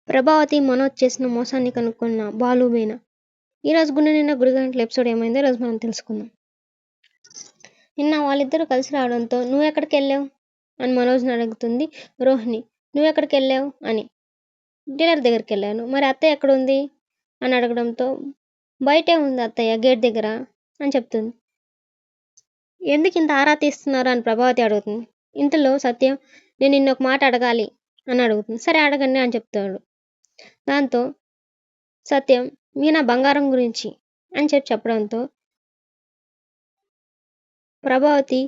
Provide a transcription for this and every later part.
ప్రభావతి మనోజ్ చేసిన మోసాన్ని కనుక్కున్న బాలు మీనా. ఈరోజు గుండె నిండా గుడిగంటల ఎపిసోడ్ ఏమైందో ఈరోజు మనం తెలుసుకుందాం. నిన్న వాళ్ళిద్దరూ కలిసి రావడంతో నువ్వెక్కడికి వెళ్ళావు అని మనోజ్ని అడుగుతుంది రోహిణి. నువ్వెక్కడికి వెళ్ళావు అని. డీలర్ దగ్గరికి వెళ్ళాను. మరి అత్తయ్య ఎక్కడుంది అని అడగడంతో బయటే ఉంది అత్తయ్య గేట్ దగ్గర అని చెప్తుంది. ఎందుకు ఇంత ఆరా తీస్తున్నారు అని ప్రభావతి అడుగుతుంది. ఇంతలో సత్యం నేను నిన్న ఒక మాట అడగాలి అని అడుగుతుంది. సరే అడగండి అని చెప్తాడు. దాంతో సత్యం మీనా బంగారం గురించి అని చెప్పడంతో ప్రభావతి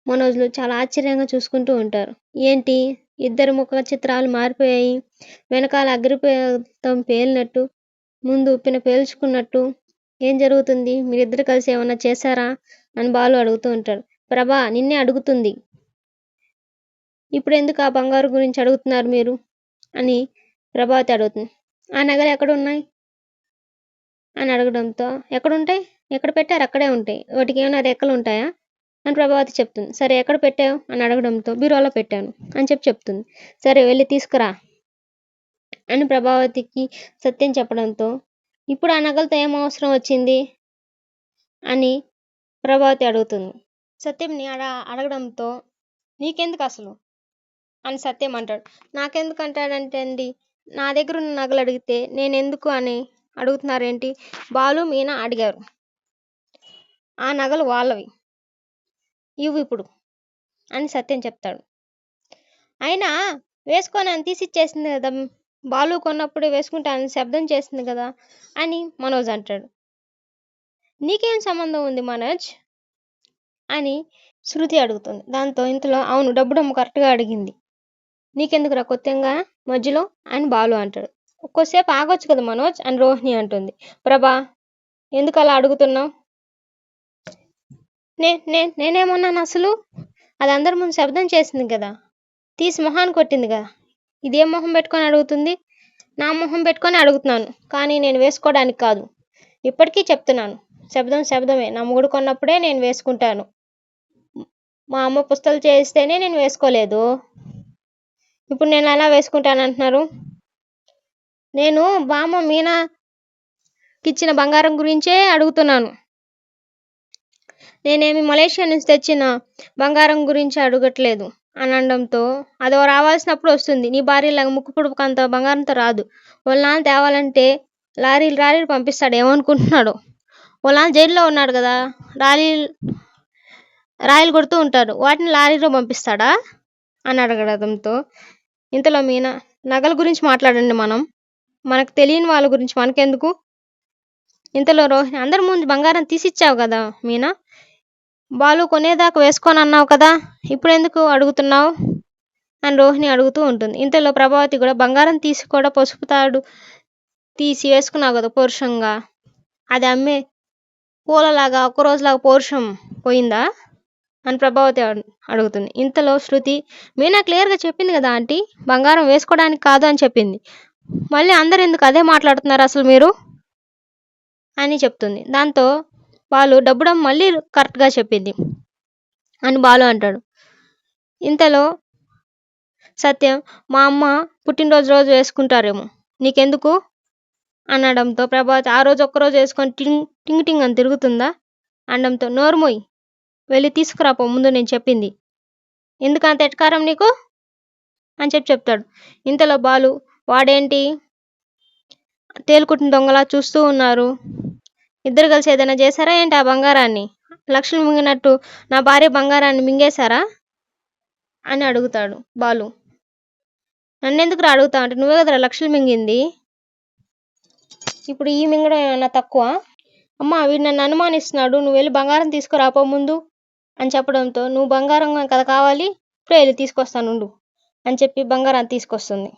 మనోజ్లు చాలా ఆశ్చర్యంగా చూసుకుంటూ ఉంటారు. ఏంటి ఇద్దరు ముఖ చిత్రాలు మారిపోయాయి, వెనకాల అగ్రిపేతం పేలినట్టు, ముందు ఉప్పిన పేల్చుకున్నట్టు, ఏం జరుగుతుంది, మీరిద్దరు కలిసి ఏమన్నా చేశారా అని బాలు అడుగుతూ ఉంటారు. ప్రభా నిన్నే అడుగుతుంది, ఇప్పుడు ఎందుకు ఆ బంగారు గురించి అడుగుతున్నారు మీరు అని ప్రభావతి అడుగుతుంది. ఆ నగలు ఎక్కడున్నాయి అని అడగడంతో ఎక్కడుంటాయి, ఎక్కడ పెట్టారు అక్కడే ఉంటాయి, వాటికి ఏమైనా రెక్కలు ఉంటాయా అని ప్రభావతి చెప్తుంది. సరే ఎక్కడ పెట్టావు అని అడగడంతో బీరువాలో పెట్టాను అని చెప్తుంది. సరే వెళ్ళి తీసుకురా అని ప్రభావతికి సత్యం చెప్పడంతో ఇప్పుడు ఆ నగలతో ఏం అవసరం వచ్చింది అని ప్రభావతి అడుగుతుంది. సత్యంని అడగడంతో నీకెందుకు అసలు అని సత్యం అంటాడు. నాకెందుకు అంటాడంటే అండి, నా దగ్గర ఉన్న నగలు అడిగితే నేనెందుకు అని అడుగుతున్నారేంటి, బాలు మీనా అడిగారు, ఆ నగలు వాళ్ళవి, ఇవ్వు ఇప్పుడు అని సత్యం చెప్తాడు. అయినా వేసుకొని అని తీసిచ్చేసింది కదా, బాలు కొన్నప్పుడే వేసుకుంటానని శబ్దం చేసింది కదా అని మనోజ్ అంటాడు. నీకేం సంబంధం ఉంది మనోజ్ అని శృతి అడుగుతుంది. దాంతో ఇంతలో అవును డబ్బు కరెక్ట్గా అడిగింది, నీకెందుకురా కొత్తగా మధ్యలో అని బాలు అంటాడు. ఒక్కోసేపు ఆగొచ్చు కదా మనోజ్ అని రోహిణి అంటుంది. ప్రభా ఎందుకు అలా అడుగుతున్నావు, నేనేమన్నాను అసలు, అది అందరి ముందు శబ్దం చేసింది కదా, తీసి మొహాన్ని కొట్టింది కదా, ఇదేం మొహం పెట్టుకొని అడుగుతుంది, నా మొహం పెట్టుకొని అడుగుతున్నాను కానీ నేను వేసుకోవడానికి కాదు, ఇప్పటికీ చెప్తున్నాను శబ్దమే, నా మొగుడు కొన్నప్పుడే నేను వేసుకుంటాను, మా అమ్మ పుస్తలు చేస్తేనే నేను వేసుకోలేదు, ఇప్పుడు నేను అలా వేసుకుంటాను అంటున్నారు, నేను బామ్మ మీనాకిచ్చిన బంగారం గురించే అడుగుతున్నాను, నేనేమి మలేషియా నుంచి తెచ్చిన బంగారం గురించి అడగట్లేదు అని అనడంతో అది రావాల్సినప్పుడు వస్తుంది, నీ భార్యలాగా ముక్కు పుడుపుకంత బంగారంతో రాదు, వాళ్ళ నాన్న తేవాలంటే లారీలు పంపిస్తాడు, ఏమనుకుంటున్నాడు, వాళ్ళ నాన్న జైల్లో ఉన్నాడు కదా, రాయిలు కొడుతూ ఉంటాడు, వాటిని లారీలో పంపిస్తాడా అని అడగడంతో ఇంతలో మీనా నగల గురించి మాట్లాడండి, మనకు తెలియని వాళ్ళ గురించి మనకెందుకు, ఇంతలో రోహిణి అందరి ముందు బంగారం తీసిచ్చావు కదా మీనా, బాలు కొనేదాకా వేసుకొని అన్నావు కదా, ఇప్పుడు ఎందుకు అడుగుతున్నావు అని రోహిణి అడుగుతూ ఉంటుంది. ఇంతలో ప్రభావతి కూడా బంగారం తీసి కూడా పసుపు తాడు తీసి వేసుకున్నావు కదా పౌరుషంగా, అది అమ్మే పూలలాగా ఒక్కరోజులాగా పౌరుషం పోయిందా అని ప్రభావతి అడుగుతుంది. ఇంతలో శృతి మీనా క్లియర్గా చెప్పింది కదా ఆంటీ, బంగారం వేసుకోవడానికి కాదు అని చెప్పింది, మళ్ళీ అందరు ఎందుకు అదే మాట్లాడుతున్నారు అసలు మీరు అని చెప్తుంది. దాంతో బాలు డబ్బుడం మళ్ళీ కరెక్ట్గా చెప్పింది అని బాలు అంటాడు. ఇంతలో సత్యం మా అమ్మ పుట్టినరోజు వేసుకుంటారేమో నీకెందుకు అనడంతో ప్రభావతి ఆ రోజు ఒక్కరోజు వేసుకొని టింగ్ అని తిరుగుతుందా అనడంతో నోరుమోయ్ వెళ్ళి తీసుకురాపో ముందు నేను చెప్పింది, ఎందుకు అంత ఎటకారం నీకు అని చెప్తాడు. ఇంతలో బాలు వాడేంటి తేలుకుట్టిన దొంగలా చూస్తూ ఉన్నారు, ఇద్దరు కలిసి ఏదైనా చేశారా ఏంటి, ఆ బంగారాన్ని లక్షలు మింగినట్టు నా భార్య బంగారాన్ని మింగేశారా అని అడుగుతాడు బాలు. నన్నెందుకు అడుగుతా అంటే నువ్వే కదరా లక్షలు మింగింది, ఇప్పుడు ఈ మింగడం ఏమన్నా తక్కువ, అమ్మ వీడు నన్ను అనుమానిస్తున్నాడు, నువ్వు వెళ్ళి బంగారం తీసుకురాపో ముందు అని చెప్పడంతో నువ్వు బంగారం కదా కావాలి, ఇప్పుడే వెళ్ళి తీసుకొస్తాను ఉండు అని చెప్పి బంగారాన్ని తీసుకొస్తుంది.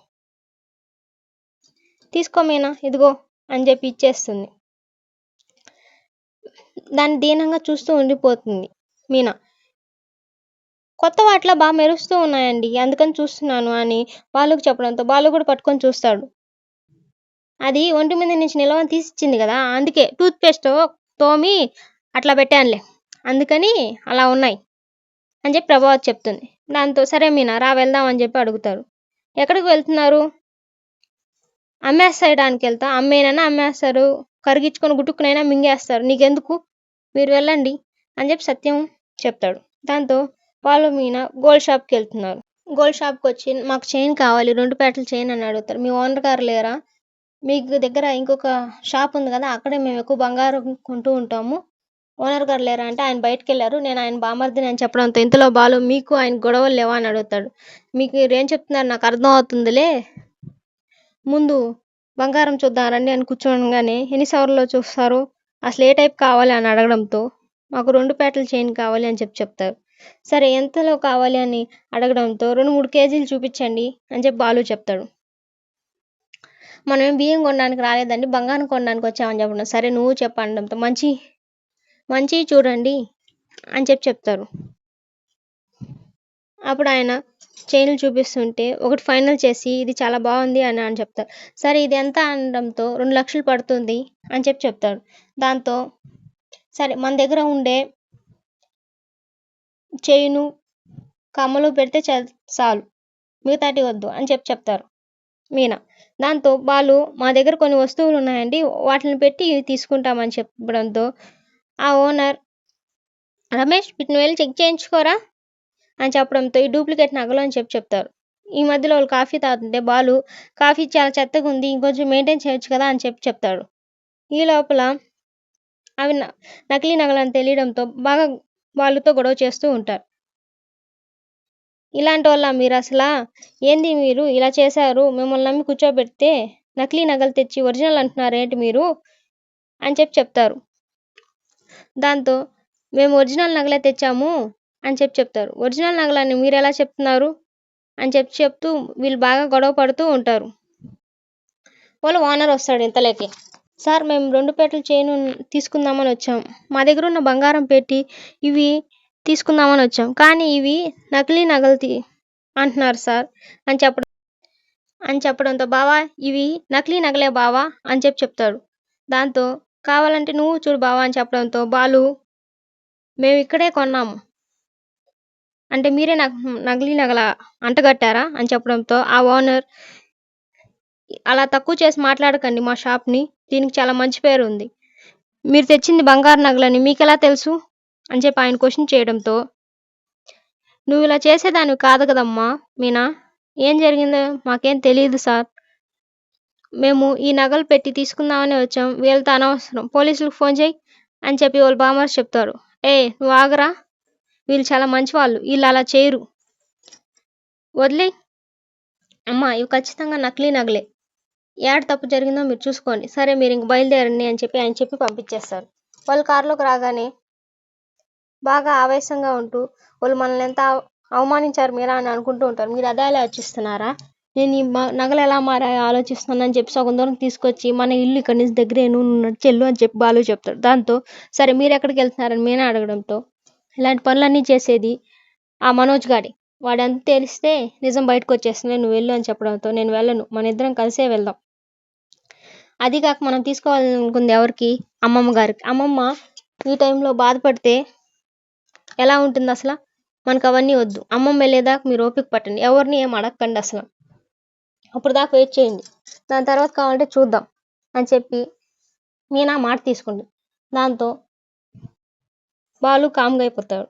తీసుకో మీనా ఇదిగో అని చెప్పి ఇచ్చేస్తుంది. దాన్ని దీనంగా చూస్తూ ఉండిపోతుంది మీనా. కొత్త వాటిలో బాగా మెరుస్తూ ఉన్నాయండి అందుకని చూస్తున్నాను అని బాలుకు చెప్పడంతో బాలు కూడా పట్టుకొని చూస్తాడు. అది ఒంటి మీద నుంచి నిలవని తీసిచ్చింది కదా, అందుకే టూత్పేస్ట్ తోమి అట్లా పెట్టానులే అందుకని అలా ఉన్నాయి అని చెప్పి ప్రభావతి చెప్తుంది. దాంతో సరే మీనా రా వెళ్దాం అని చెప్పి అడుగుతారు. ఎక్కడికి వెళ్తున్నారు అమ్మేసేయడానికి వెళ్తా, అమ్మేనైనా అమ్మేస్తారు, కరిగించుకొని గుట్టుకునైనా మింగేస్తారు, నీకెందుకు, మీరు వెళ్ళండి అని చెప్పి సత్యం చెప్తాడు. దాంతో వాళ్ళు మీనా గోల్డ్ షాప్కి వెళ్తున్నారు. గోల్డ్ షాప్కి వచ్చి మాకు చైన్ కావాలి, 2 పేటల చైన్ అని అడుగుతారు. మీ ఓనర్ గారు లేరా, మీకు దగ్గర ఇంకొక షాప్ ఉంది కదా, అక్కడే మేము ఎక్కువ బంగారం కొంటూ ఉంటాము, ఓనర్ గారు లేరా అంటే ఆయన బయటకు వెళ్ళారు, నేను ఆయన బామర్దిని అని చెప్పడంతో ఇంతలో బాలు మీకు ఆయన గొడవలు లేవా అని అడుగుతాడు. మీకు ఏం చెప్తున్నారు నాకు అర్థం అవుతుందిలే, ముందు బంగారం చూద్దాం రండి అని కూర్చోగానే ఎన్ని సవర్లో చూస్తారు, అసలు ఏ టైప్ కావాలి అని అడగడంతో మాకు 2 పేటల చైన్ కావాలి అని చెప్తారు. సరే ఎంతలో కావాలి అని అడగడంతో 2-3 కేజీలు చూపించండి అని చెప్పి బాలు చెప్తాడు. మనం బియ్యం కొనడానికి రాలేదండి, బంగారం కొనడానికి వచ్చామని చెప్పడం. సరే నువ్వు చెప్పడంతో మంచి చూడండి అని చెప్తారు. అప్పుడు ఆయన చైన్లు చూపిస్తుంటే ఒకటి ఫైనల్ చేసి ఇది చాలా బాగుంది అని చెప్తారు. సరే ఇది ఎంత అనడంతో 2 లక్షలు పడుతుంది అని చెప్తాడు. దాంతో సరే మన దగ్గర ఉండే చైను కమ్మలు పెడితే చాలు, మిగతాటి వద్దు అని చెప్తారు మీనా. దాంతో బాలు మా దగ్గర కొన్ని వస్తువులు ఉన్నాయండి, వాటిని పెట్టి తీసుకుంటామని చెప్పడంతో ఆ ఓనర్ రమేష్ వీటిని వెళ్ళి చెక్ చేయించుకోరా అని చెప్పడంతో ఈ డూప్లికేట్ నగలు అని చెప్తారు. ఈ మధ్యలో వాళ్ళు కాఫీ తాగుతుంటే బాలు కాఫీ చాలా చెత్తగా ఉంది, ఇంకొంచెం మెయింటైన్ చేయొచ్చు కదా అని చెప్తాడు. ఈ లోపల అవి నకిలీ నగలని తెలియడంతో బాగా వాళ్ళతో గొడవ చేస్తూ ఉంటారు. ఇలాంటి వల్ల మీరు అసలు ఏంది మీరు ఇలా చేశారు, మిమ్మల్ని నమ్మి కూర్చోబెడితే నకిలీ నగలు తెచ్చి ఒరిజినల్ అంటున్నారు ఏంటి మీరు అని చెప్తారు. దాంతో మేము ఒరిజినల్ నగలే తెచ్చాము అని చెప్తారు. ఒరిజినల్ నగలని మీరు ఎలా చెప్తున్నారు అని చెప్తూ వీళ్ళు బాగా గొడవ పడుతూ ఉంటారు. వాళ్ళు ఓనర్ వస్తాడు ఇంతలోకి. సార్ మేము 2 పేటల చైన్ తీసుకుందామని వచ్చాం, మా దగ్గర ఉన్న బంగారం పెట్టి ఇవి తీసుకుందామని వచ్చాం, కానీ ఇవి నకిలీ నగలు అంటున్నారు సార్ అని చెప్పడంతో బావా ఇవి నకిలీ నగలే బావా అని చెప్తాడు. దాంతో కావాలంటే నువ్వు చూడు బావా అని చెప్పడంతో బాలు మేము ఇక్కడే కొన్నాము అంటే మీరే నకిలీ నగల అంటగట్టారా అని చెప్పడంతో ఆ ఓనర్ అలా తక్కువ చేసి మాట్లాడకండి మా షాప్ని, దీనికి చాలా మంచి పేరు ఉంది, మీరు తెచ్చింది బంగారు నగలని మీకెలా తెలుసు అని ఆయన క్వశ్చన్ చేయడంతో నువ్వు ఇలా చేసేదానివి కాదు కదమ్మా మీనా, ఏం జరిగిందో మాకేం తెలియదు సార్, మేము ఈ నగలు పెట్టి తీసుకుందామని వచ్చాం, వీళ్ళతో అనవసరం, పోలీసులకు ఫోన్ చేయి అని వాళ్ళు బామర్స్ చెప్తారు. నువ్వు ఆగరా, వీళ్ళు చాలా మంచి వాళ్ళు, వీళ్ళు అలా చేయరు, వదిలే అమ్మా ఇవి ఖచ్చితంగా నకిలీ నగలే, ఏడ తప్పు జరిగిందో మీరు చూసుకోండి, సరే మీరు ఇంక బయలుదేరండి అని ఆయన పంపించేస్తారు. వాళ్ళు కారులోకి రాగానే బాగా ఆవేశంగా ఉంటూ వాళ్ళు మనల్ని ఎంత అవమానించారు మీరా అని అనుకుంటూ ఉంటారు. మీరు అదే ఆలోచిస్తున్నారా, నేను ఈ నగలు ఎలా మారాయో ఆలోచిస్తున్నానని చెప్పి సగం దూరం తీసుకొచ్చి మన ఇల్లు ఇక్కడి నుంచి దగ్గరే, నువ్వు నడిచెళ్ళు అని చెప్పి బాలు చెప్తాడు. దాంతో సరే మీరు ఎక్కడికి వెళ్తున్నారని మీనా అడగడంతో ఇలాంటి పనులన్నీ చేసేది ఆ మనోజ్ గాడి, వాడంతా తెలిస్తే నిజం బయటకు వచ్చేస్తుంది, నువ్వు వెళ్ళు అని చెప్పడంతో నేను వెళ్ళను, మన ఇద్దరం కలిసే వెళ్దాం, అది కాక మనం తీసుకోవాలనుకుంది ఎవరికి, అమ్మమ్మ గారికి, అమ్మమ్మ ఈ టైంలో బాధపడితే ఎలా ఉంటుంది అసలు, మనకు అవన్నీ వద్దు, అమ్మమ్మ వెళ్ళేదాకా మీరు ఓపిక పట్టండి, ఎవరిని ఏం అడగకండి, అసలు అప్పుడు దాకా వెయిట్ చేయండి, దాని తర్వాత కావాలంటే చూద్దాం అని చెప్పి మీనా మాట తీసుకుంది. దాంతో బాలు కామ్గా అయిపోతాడు.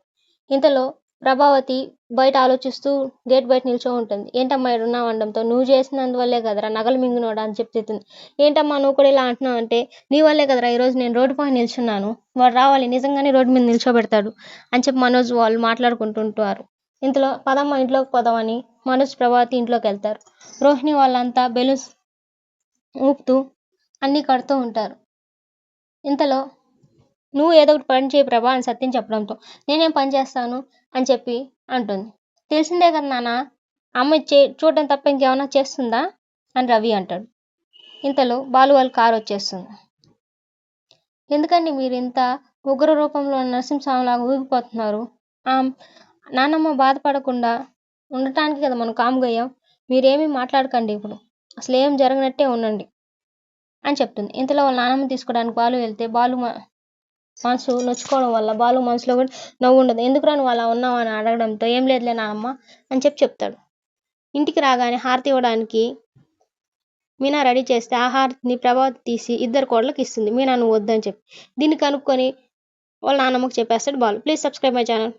ఇంతలో ప్రభావతి బయట ఆలోచిస్తూ గేట్ బయట నిల్చో ఉంటుంది. ఏంటమ్మా ఇక్కడ ఉన్నావు అనడంతో నువ్వు చేసినందువల్లే కదరా నగలు మింగినోడా అని చెప్తుంది. ఏంటమ్మా నువ్వు కూడా ఇలా అంటున్నావు అంటే నీ వల్లే కదరా ఈరోజు నేను రోడ్డు పైన నిల్చున్నాను, వాడు రావాలి నిజంగానే రోడ్డు మీద నిల్చోబెడతాడు అని చెప్పి మనోజ్ వాళ్ళు మాట్లాడుకుంటుంటారు. ఇంతలో పదమ్మ ఇంట్లోకి పోదామని మనోజ్ ప్రభావతి ఇంట్లోకి వెళ్తారు. రోహిణి వాళ్ళంతా బెలూన్స్ ఊపుతూ అన్నీ కడుతూ ఉంటారు. ఇంతలో నువ్వు ఏదో ఒకటి పని చేయి ప్రభా అని సత్యం చెప్పడంతో నేనేం పని చేస్తాను అని చెప్పి అంటుంది. తెలిసిందే కదా నాన్న, అమ్మ చూడడం తప్ప ఇంకేమన్నా చేస్తుందా అని రవి అంటాడు. ఇంతలో బాలు వాళ్ళ కారు వచ్చేస్తుంది. ఎందుకండి మీరు ఇంత ఉగ్ర రూపంలో నరసింహస్వామిలాగా ఊగిపోతున్నారు, నాన్నమ్మ బాధపడకుండా ఉండటానికి కదా మనం కాముగయ్యాం, మీరేమీ మాట్లాడకండి, ఇప్పుడు అసలు ఏం జరగనట్టే ఉండండి అని చెప్తుంది. ఇంతలో వాళ్ళ నాన్నమ్మ తీసుకోవడానికి బాలు వెళ్తే బాలు మనసు నొచ్చుకోవడం వల్ల బాలు మనసులో కూడా నవ్వు ఉండదు. ఎందుకురా నువ్వు అలా ఉన్నావు అని అడగడంతో ఏం లేదులే నాన్నమ్మ అని చెప్తాడు. ఇంటికి రాగానే హారతి ఇవ్వడానికి మీనా రెడీ చేస్తే ఆ హారతిని ప్రభావతి తీసి ఇద్దరు కోడళ్ళకి ఇస్తుంది. మీనా నువ్వు వద్దని చెప్పి. దీన్ని కనుక్కొని వాళ్ళ నాన్నమ్మకి చెప్పేస్తాడు Balu. Please subscribe my channel.